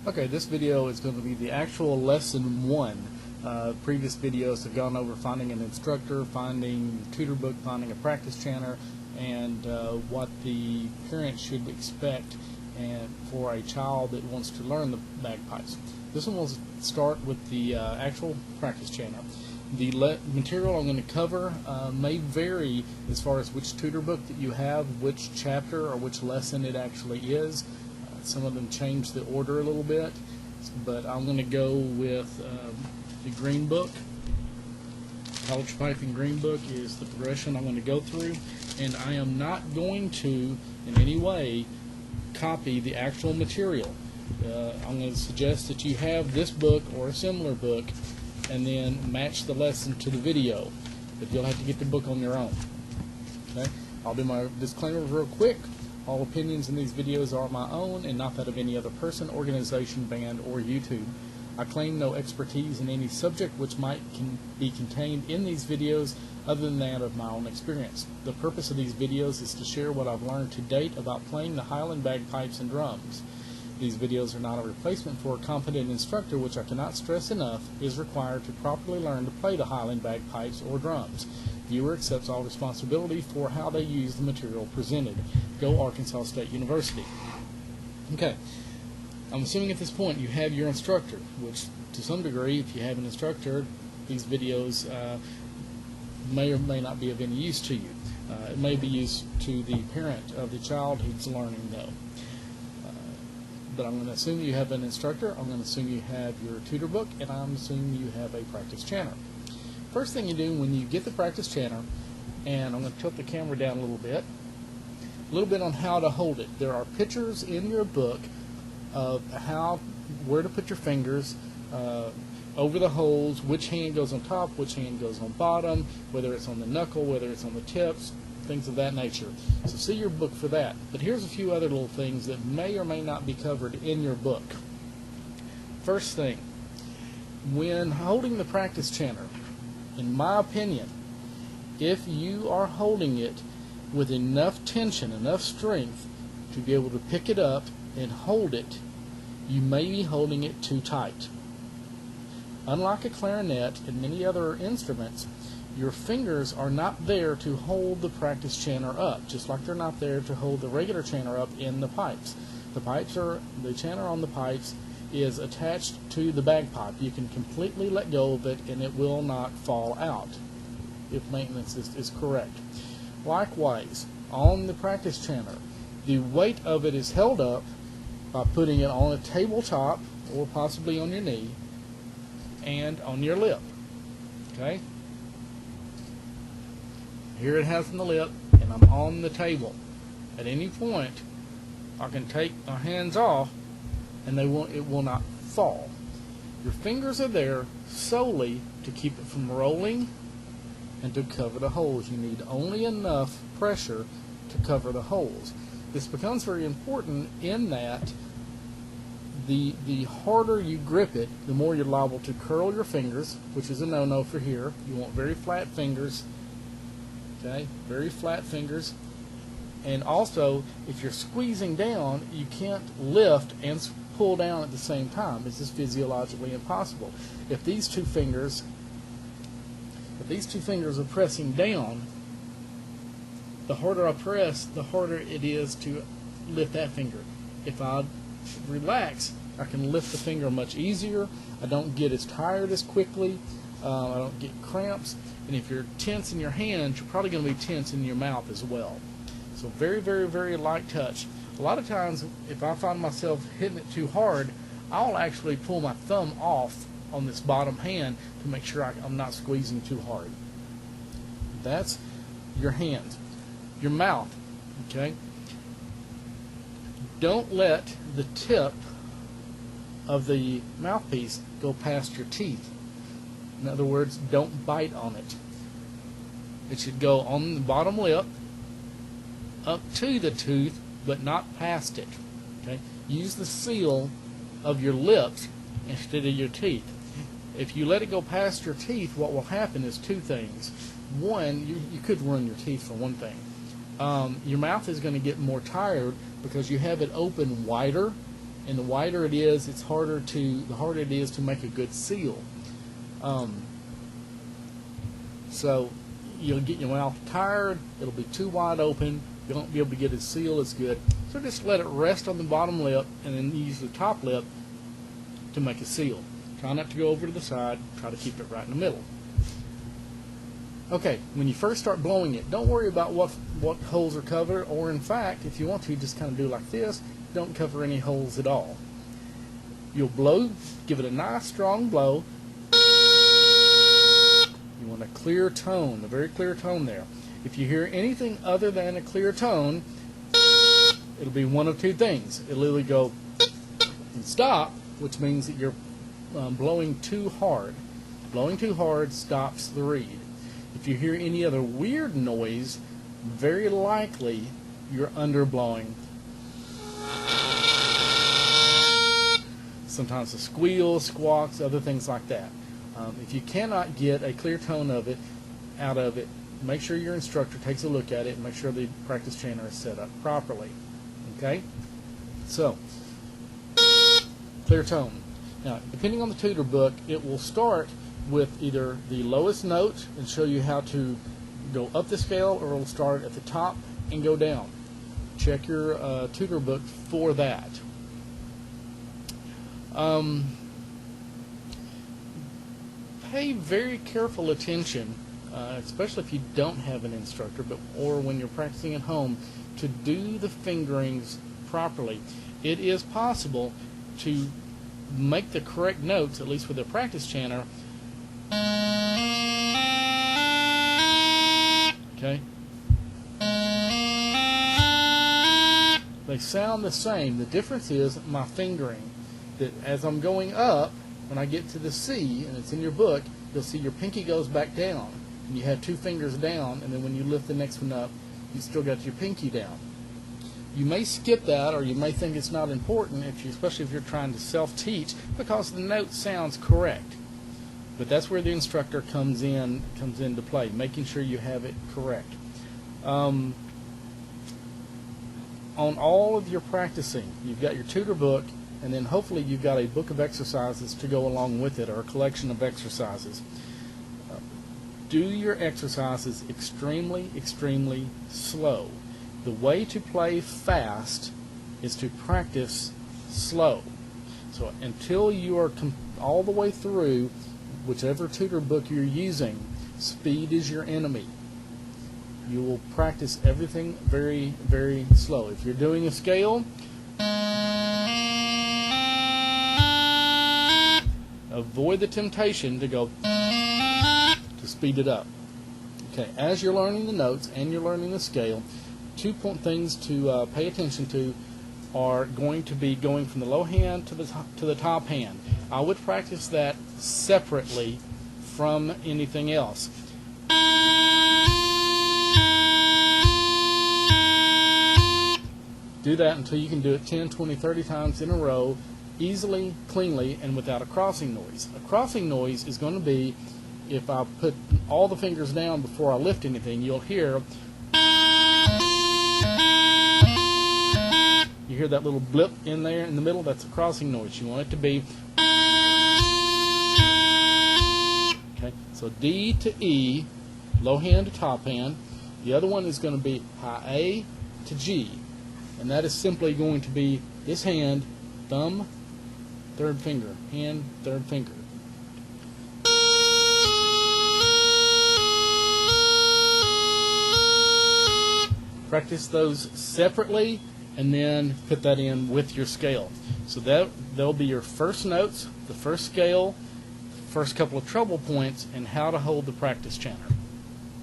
Okay, this video is going to be the actual lesson 1. Previous videos have gone over finding an instructor, finding a tutor book, finding a practice chanter, and what the parent should expect for a child that wants to learn the bagpipes. This one will start with the actual practice chanter. The material I'm going to cover may vary as far as which tutor book that you have, which chapter or which lesson it actually is. Some of them change the order a little bit, but I'm going to go with the green book. College Piping Green Book is the progression I'm going to go through, and I am not going to in any way copy the actual material. I'm going to suggest that you have this book or a similar book and then match the lesson to the video, but you'll have to get the book on your own. Okay? I'll do my disclaimer real quick. All opinions in these videos are my own and not that of any other person, organization, band, or YouTube. I claim no expertise in any subject which might be contained in these videos other than that of my own experience. The purpose of these videos is to share what I've learned to date about playing the Highland bagpipes and drums. These videos are not a replacement for a competent instructor, which I cannot stress enough is required to properly learn to play the Highland bagpipes or drums. Viewer accepts all responsibility for how they use the material presented. Go Arkansas State University. Okay, I'm assuming at this point you have your instructor, which to some degree, if you have an instructor, these videos may or may not be of any use to you. It may be used to the parent of the child who's learning, though. But I'm going to assume you have an instructor, I'm going to assume you have your tutor book, and I'm assuming you have a practice chanter. First thing you do when you get the practice chanter, and I'm going to tilt the camera down a little bit on how to hold it. There are pictures in your book of where to put your fingers over the holes, which hand goes on top, which hand goes on bottom, whether it's on the knuckle, whether it's on the tips, things of that nature. So see your book for that. But here's a few other little things that may or may not be covered in your book. First thing, when holding the practice chanter, in my opinion, if you are holding it with enough tension, enough strength to be able to pick it up and hold it, you may be holding it too tight. Unlike a clarinet and many other instruments, your fingers are not there to hold the practice chanter up, just like they're not there to hold the regular chanter up in the pipes. The chanter on the pipes is attached to the bagpipe. You can completely let go of it and it will not fall out if maintenance is correct. Likewise, on the practice chanter, the weight of it is held up by putting it on a tabletop or possibly on your knee and on your lip. Okay? Here it has on the lip, and I'm on the table. At any point, I can take my hands off, and it will not fall. Your fingers are there solely to keep it from rolling and to cover the holes. You need only enough pressure to cover the holes. This becomes very important in that the harder you grip it, the more you're liable to curl your fingers, which is a no-no for here. You want very flat fingers. Okay, very flat fingers. And also, if you're squeezing down, you can't lift and pull down at the same time. This is physiologically impossible. If these two fingers are pressing down, the harder I press, the harder it is to lift that finger. If I relax, I can lift the finger much easier. I don't get as tired as quickly. I don't get cramps. And if you're tense in your hands, you're probably going to be tense in your mouth as well. So very, very, very light touch. A lot of times, if I find myself hitting it too hard, I'll actually pull my thumb off on this bottom hand to make sure I'm not squeezing too hard. That's your hands. Your mouth, okay? Don't let the tip of the mouthpiece go past your teeth. In other words, don't bite on it. It should go on the bottom lip, up to the tooth, but not past it. Okay? Use the seal of your lips instead of your teeth. If you let it go past your teeth, what will happen is two things. One, you could ruin your teeth for one thing. Your mouth is going to get more tired because you have it open wider and the wider it is, the harder it is to make a good seal. So you'll get your mouth tired, it'll be too wide open, you won't be able to get a seal as good. So just let it rest on the bottom lip and then use the top lip to make a seal. Try not to go over to the side, try to keep it right in the middle. Okay, when you first start blowing it, don't worry about what holes are covered, or in fact, if you want to, just kind of do like this, don't cover any holes at all. You'll blow, give it a nice strong blow. You want a clear tone, a very clear tone there. If you hear anything other than a clear tone, it'll be one of two things. It'll either go and stop, which means that you're blowing too hard. Blowing too hard stops the reed. If you hear any other weird noise, very likely you're underblowing. Sometimes a squeal, squawks, other things like that. If you cannot get a clear tone out of it, make sure your instructor takes a look at it and make sure the practice chanter is set up properly. Okay? So, clear tone. Now, depending on the tutor book, it will start with either the lowest note and show you how to go up the scale, or it'll start at the top and go down. Check your tutor book for that. Pay very careful attention, especially if you don't have an instructor, or when you're practicing at home, to do the fingerings properly. It is possible to make the correct notes, at least with a practice chanter. Okay? They sound the same. The difference is my fingering. That as I'm going up, when I get to the C, and it's in your book, you'll see your pinky goes back down. And you have two fingers down, and then when you lift the next one up, you still got your pinky down. You may skip that, or you may think it's not important, especially if you're trying to self-teach, because the note sounds correct. But that's where the instructor comes into play, making sure you have it correct. On all of your practicing, you've got your tutor book, and then hopefully you've got a book of exercises to go along with it, or a collection of exercises. Do your exercises extremely, extremely slow. The way to play fast is to practice slow. So until you are all the way through, whichever tutor book you're using, speed is your enemy. You will practice everything very, very slow. If you're doing a scale, avoid the temptation to go to speed it up. Okay, as you're learning the notes and you're learning the scale, 2 things to pay attention to are going to be going from the low hand to the top hand. I would practice that separately from anything else. Do that until you can do it 10, 20, 30 times in a row, easily, cleanly, and without a crossing noise. A crossing noise is going to be if I put all the fingers down before I lift anything. You'll hear, you hear that little blip in there in the middle? That's a crossing noise. You want it to be, okay, so D to E, low hand to top hand. The other one is going to be high A to G, and that is simply going to be this hand, thumb, third finger, hand, third finger. Practice those separately and then put that in with your scale. So that'll be your first notes, the first scale, the first couple of treble points, and how to hold the practice chanter.